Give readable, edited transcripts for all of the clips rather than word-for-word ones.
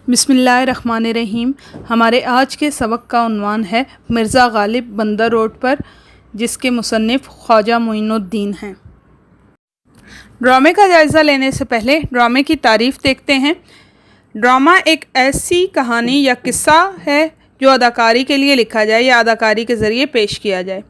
بسم اللہ الرحمن الرحیم۔ ہمارے آج کے سبق کا عنوان ہے مرزا غالب بندر روڈ پر، جس کے مصنف خواجہ معین الدین ہیں۔ ڈرامے کا جائزہ لینے سے پہلے ڈرامے کی تعریف دیکھتے ہیں۔ ڈرامہ ایک ایسی کہانی یا قصہ ہے جو اداکاری کے لیے لکھا جائے یا اداکاری کے ذریعے پیش کیا جائے۔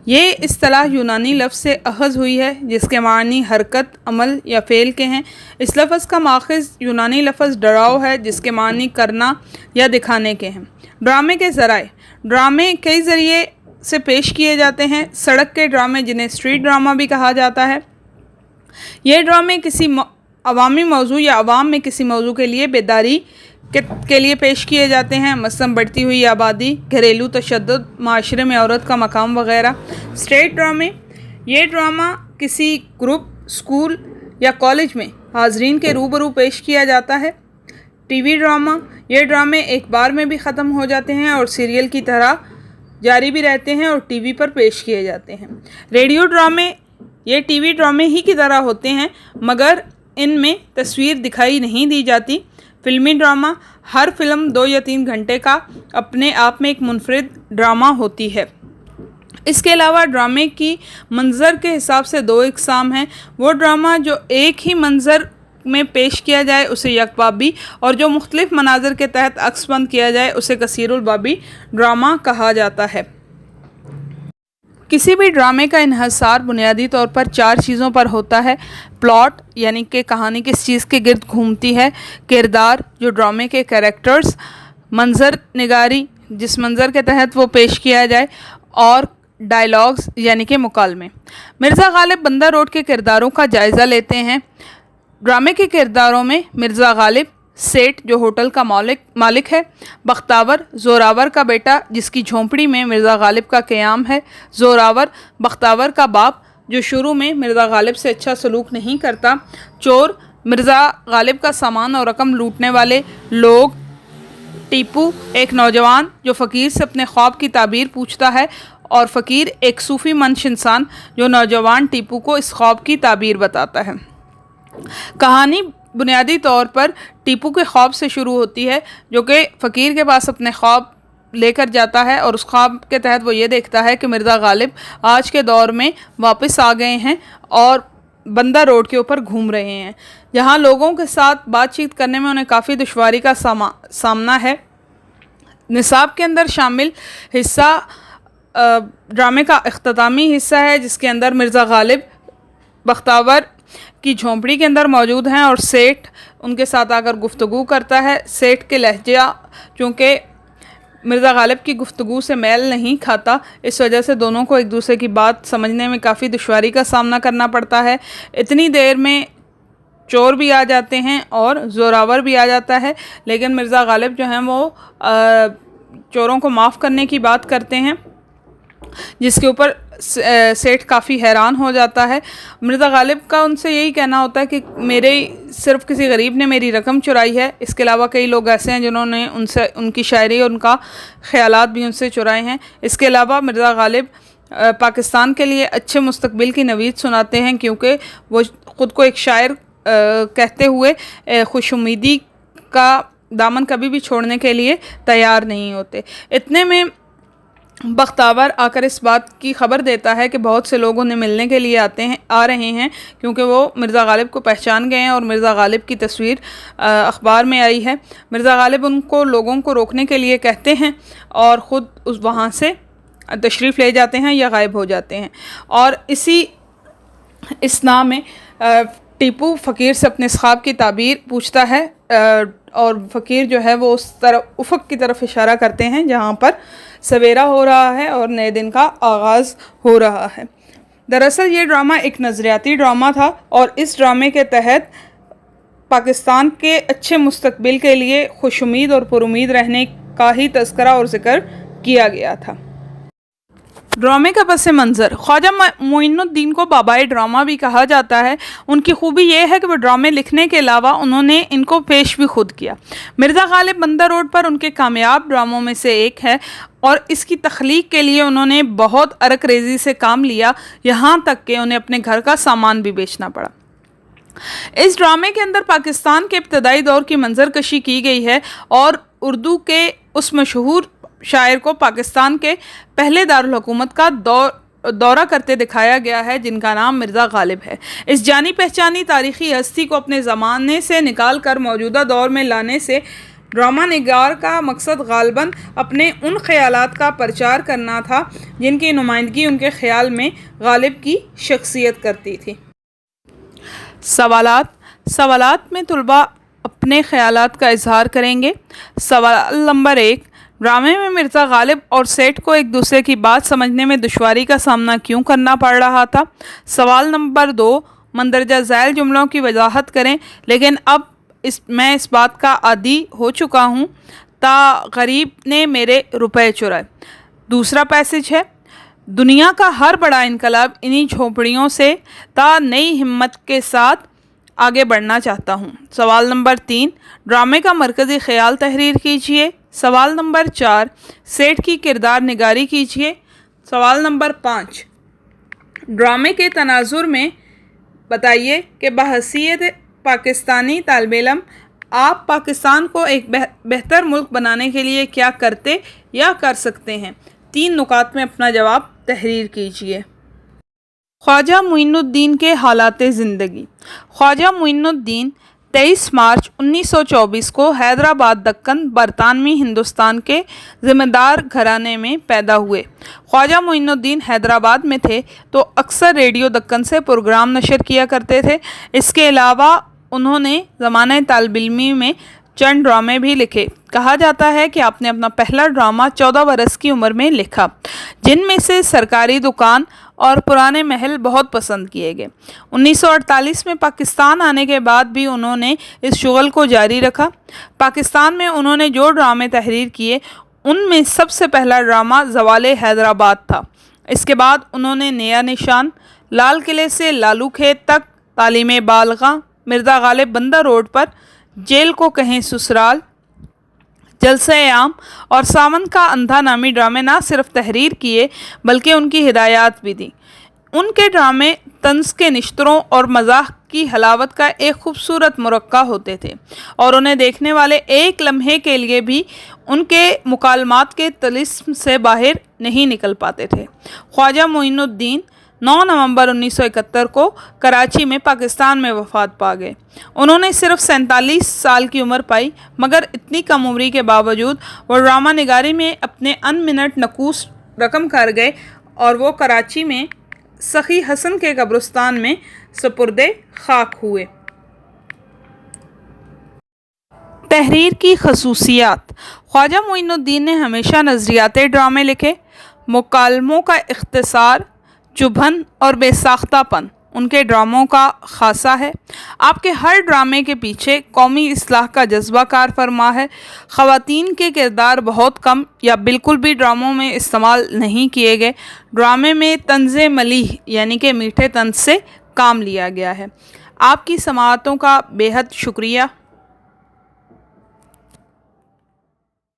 یہ اصطلاح یونانی لفظ سے اخذ ہوئی ہے جس کے معنی حرکت، عمل یا فعل کے ہیں۔ اس لفظ کا ماخذ یونانی لفظ ڈراؤ ہے جس کے معنی کرنا یا دکھانے کے ہیں۔ ڈرامے کے ذرائع: ڈرامے کئی ذریعے سے پیش کیے جاتے ہیں۔ سڑک کے ڈرامے، جنہیں اسٹریٹ ڈرامہ بھی کہا جاتا ہے، یہ ڈرامے کسی عوامی موضوع یا عوام میں کسی موضوع کے لیے بیداری کے لیے پیش کیے جاتے ہیں، مثلاً بڑھتی ہوئی آبادی، گھریلو تشدد، معاشرے میں عورت کا مقام وغیرہ۔ اسٹیج ڈرامے: یہ ڈرامہ کسی گروپ، اسکول یا کالج میں حاضرین کے روبرو پیش کیا جاتا ہے۔ ٹی وی ڈرامہ: یہ ڈرامے ایک بار میں بھی ختم ہو جاتے ہیں اور سیریل کی طرح جاری بھی رہتے ہیں اور ٹی وی پر پیش کیے جاتے ہیں۔ ریڈیو ڈرامے: یہ ٹی وی ڈرامے ہی کی طرح ہوتے ہیں مگر ان میں تصویر دکھائی نہیں دی جاتی۔ فلمی ڈرامہ: ہر فلم 2 یا 3 گھنٹے کا اپنے آپ میں ایک منفرد ڈرامہ ہوتی ہے۔ اس کے علاوہ ڈرامے کی منظر کے حساب سے 2 اقسام ہیں۔ وہ ڈرامہ جو ایک ہی منظر میں پیش کیا جائے اسے یک بابی، اور جو مختلف مناظر کے تحت عکس بند کیا جائے اسے کثیر البابی ڈرامہ کہا جاتا ہے۔ کسی بھی ڈرامے کا انحصار بنیادی طور پر 4 چیزوں پر ہوتا ہے۔ پلاٹ، یعنی کہ کہانی کس چیز کے گرد گھومتی ہے۔ کردار، جو ڈرامے کے کریکٹرز۔ منظر نگاری، جس منظر کے تحت وہ پیش کیا جائے۔ اور ڈائیلاگز، یعنی کہ مکالمے۔ مرزا غالب بندر روڈ کے کرداروں کا جائزہ لیتے ہیں۔ ڈرامے کے کرداروں میں مرزا غالب، سیٹھ جو ہوٹل کا مالک ہے۔ بختاور، زوراور کا بیٹا جس کی جھونپڑی میں مرزا غالب کا قیام ہے۔ زوراور، بختاور کا باپ جو شروع میں مرزا غالب سے اچھا سلوک نہیں کرتا۔ چور، مرزا غالب کا سامان اور رقم لوٹنے والے لوگ۔ ٹیپو، ایک نوجوان جو فقیر سے اپنے خواب کی تعبیر پوچھتا ہے، اور فقیر ایک صوفی منش انسان جو نوجوان ٹیپو کو اس خواب کی تعبیر بتاتا ہے۔ کہانی بنیادی طور پر ٹیپو کے خواب سے شروع ہوتی ہے جو کہ فقیر کے پاس اپنے خواب لے کر جاتا ہے، اور اس خواب کے تحت وہ یہ دیکھتا ہے کہ مرزا غالب آج کے دور میں واپس آ گئے ہیں اور بندر روڈ کے اوپر گھوم رہے ہیں، جہاں لوگوں کے ساتھ بات چیت کرنے میں انہیں کافی دشواری کا سامنا ہے۔ نصاب کے اندر شامل حصہ ڈرامے کا اختتامی حصہ ہے جس کے اندر مرزا غالب بختاور کی جھونپڑی کے اندر موجود ہیں اور سیٹھ ان کے ساتھ آ کر گفتگو کرتا ہے۔ سیٹھ کے لہجہ چونکہ مرزا غالب کی گفتگو سے میل نہیں کھاتا، اس وجہ سے دونوں کو ایک دوسرے کی بات سمجھنے میں کافی دشواری کا سامنا کرنا پڑتا ہے۔ اتنی دیر میں چور بھی آ جاتے ہیں اور زوراور بھی آ جاتا ہے، لیکن مرزا غالب جو ہیں وہ چوروں کو معاف کرنے کی بات کرتے ہیں، جس کے اوپر سیٹھ کافی حیران ہو جاتا ہے۔ مرزا غالب کا ان سے یہی کہنا ہوتا ہے کہ صرف کسی غریب نے میری رقم چرائی ہے، اس کے علاوہ کئی لوگ ایسے ہیں جنہوں نے ان کی شاعری اور ان کا خیالات بھی ان سے چرائے ہیں۔ اس کے علاوہ مرزا غالب پاکستان کے لیے اچھے مستقبل کی نوید سناتے ہیں، کیونکہ وہ خود کو ایک شاعر کہتے ہوئے خوش امیدی کا دامن کبھی بھی چھوڑنے کے لیے تیار نہیں ہوتے۔ اتنے میں بختاور آ کر اس بات کی خبر دیتا ہے کہ بہت سے لوگ انہیں ملنے کے لیے آ رہے ہیں، کیونکہ وہ مرزا غالب کو پہچان گئے ہیں اور مرزا غالب کی تصویر اخبار میں آئی ہے۔ مرزا غالب ان کو لوگوں کو روکنے کے لیے کہتے ہیں اور خود وہاں سے تشریف لے جاتے ہیں یا غائب ہو جاتے ہیں۔ اور اسی اثناء میں ٹیپو فقیر سے اپنے خواب کی تعبیر پوچھتا ہے، اور فقیر جو ہے وہ اس طرف افق کی طرف اشارہ کرتے ہیں جہاں پر سویرا ہو رہا ہے اور نئے دن کا آغاز ہو رہا ہے۔ دراصل یہ ڈرامہ ایک نظریاتی ڈرامہ تھا اور اس ڈرامے کے تحت پاکستان کے اچھے مستقبل کے لیے خوش امید اور پر امید رہنے کا ہی تذکرہ اور ذکر کیا گیا تھا۔ ڈرامے کا پس منظر: خواجہ معین الدین کو بابائے ڈرامہ بھی کہا جاتا ہے۔ ان کی خوبی یہ ہے کہ وہ ڈرامے لکھنے کے علاوہ انہوں نے ان کو پیش بھی خود کیا۔ مرزا غالب بندر روڈ پر ان کے کامیاب ڈراموں میں سے ایک ہے اور اس کی تخلیق کے لیے انہوں نے بہت ارک ریزی سے کام لیا، یہاں تک کہ انہیں اپنے گھر کا سامان بھی بیچنا پڑا۔ اس ڈرامے کے اندر پاکستان کے ابتدائی دور کی منظر کشی کی گئی ہے اور اردو کے اس مشہور شاعر کو پاکستان کے پہلے دارالحکومت کا دورہ کرتے دکھایا گیا ہے، جن کا نام مرزا غالب ہے۔ اس جانی پہچانی تاریخی ہستی کو اپنے زمانے سے نکال کر موجودہ دور میں لانے سے ڈرامہ نگار کا مقصد غالباً اپنے ان خیالات کا پرچار کرنا تھا جن کی نمائندگی ان کے خیال میں غالب کی شخصیت کرتی تھی۔ سوالات میں طلباء اپنے خیالات کا اظہار کریں گے۔ سوال نمبر 1، ڈرامے میں مرزا غالب اور سیٹھ کو ایک دوسرے کی بات سمجھنے میں دشواری کا سامنا کیوں کرنا پڑ رہا تھا؟ سوال نمبر 2، مندرجہ ذیل جملوں کی وضاحت کریں۔ لیکن اب میں اس بات کا عادی ہو چکا ہوں، تا غریب نے میرے روپے چرائے۔ دوسرا پیسج ہے، دنیا کا ہر بڑا انقلاب انہی جھونپڑیوں سے تا نئی ہمت کے ساتھ آگے بڑھنا چاہتا ہوں۔ سوال نمبر 3، ڈرامے کا مرکزی خیال تحریر کیجیے۔ سوال نمبر 4، سیٹھ کی کردار نگاری کیجیے۔ سوال نمبر 5، ڈرامے کے تناظر میں بتائیے کہ بحیثیت پاکستانی طالب علم آپ پاکستان کو ایک بہتر ملک بنانے کے لیے کیا کرتے یا کر سکتے ہیں۔ 3 نکات میں اپنا جواب تحریر کیجیے۔ خواجہ معین الدین کے حالات زندگی۔ خواجہ معین الدین 23 مارچ 1924 کو حیدرآباد دکن برطانوی ہندوستان کے زمیندار گھرانے میں پیدا ہوئے۔ خواجہ معین الدین حیدرآباد میں تھے تو اکثر ریڈیو دکن سے پروگرام نشر کیا کرتے تھے۔ اس کے علاوہ انہوں نے زمانہ طالب علمی میں چند ڈرامے بھی لکھے۔ کہا جاتا ہے کہ آپ نے اپنا پہلا ڈرامہ 14 برس کی عمر میں لکھا، جن میں سے سرکاری دکان اور پرانے محل بہت پسند کیے گئے۔ 1948 میں پاکستان آنے کے بعد بھی انہوں نے اس شغل کو جاری رکھا۔ پاکستان میں انہوں نے جو ڈرامے تحریر کیے ان میں سب سے پہلا ڈرامہ زوال حیدرآباد تھا۔ اس کے بعد انہوں نے نیا نشان، لال قلعے سے لالو کھیت تک، تعلیم بالغاں، مرزا غالب بندر روڈ پر، جیل کو کہیں سسرال، جلسہ عام اور ساون کا اندھا نامی ڈرامے نہ صرف تحریر کیے بلکہ ان کی ہدایات بھی دیں۔ ان کے ڈرامے طنز کے نشتروں اور مزاح کی حلاوت کا ایک خوبصورت مرقع ہوتے تھے اور انہیں دیکھنے والے ایک لمحے کے لیے بھی ان کے مکالمات کے طلسم سے باہر نہیں نکل پاتے تھے۔ خواجہ معین الدین 9 نومبر 1971 کو کراچی میں پاکستان میں وفات پا گئے۔ انہوں نے صرف 47 سال کی عمر پائی، مگر اتنی کم عمری کے باوجود وہ ڈرامہ نگاری میں اپنے ان منٹ نقوص رقم کر گئے اور وہ کراچی میں سخی حسن کے قبرستان میں سپرد خاک ہوئے۔ تحریر کی خصوصیات۔ خواجہ معین الدین نے ہمیشہ نظریاتی ڈرامے لکھے۔ مکالموں کا اختصار، چبھن اور بے ساختہ پن ان کے ڈراموں کا خاصہ ہے۔ آپ کے ہر ڈرامے کے پیچھے قومی اصلاح کا جذبہ کار فرما ہے۔ خواتین کے کردار بہت کم یا بالکل بھی ڈراموں میں استعمال نہیں کیے گئے۔ ڈرامے میں طنز ملیح یعنی کہ میٹھے طنز سے کام لیا گیا ہے۔ آپ کی سماعتوں کا بے حد شکریہ۔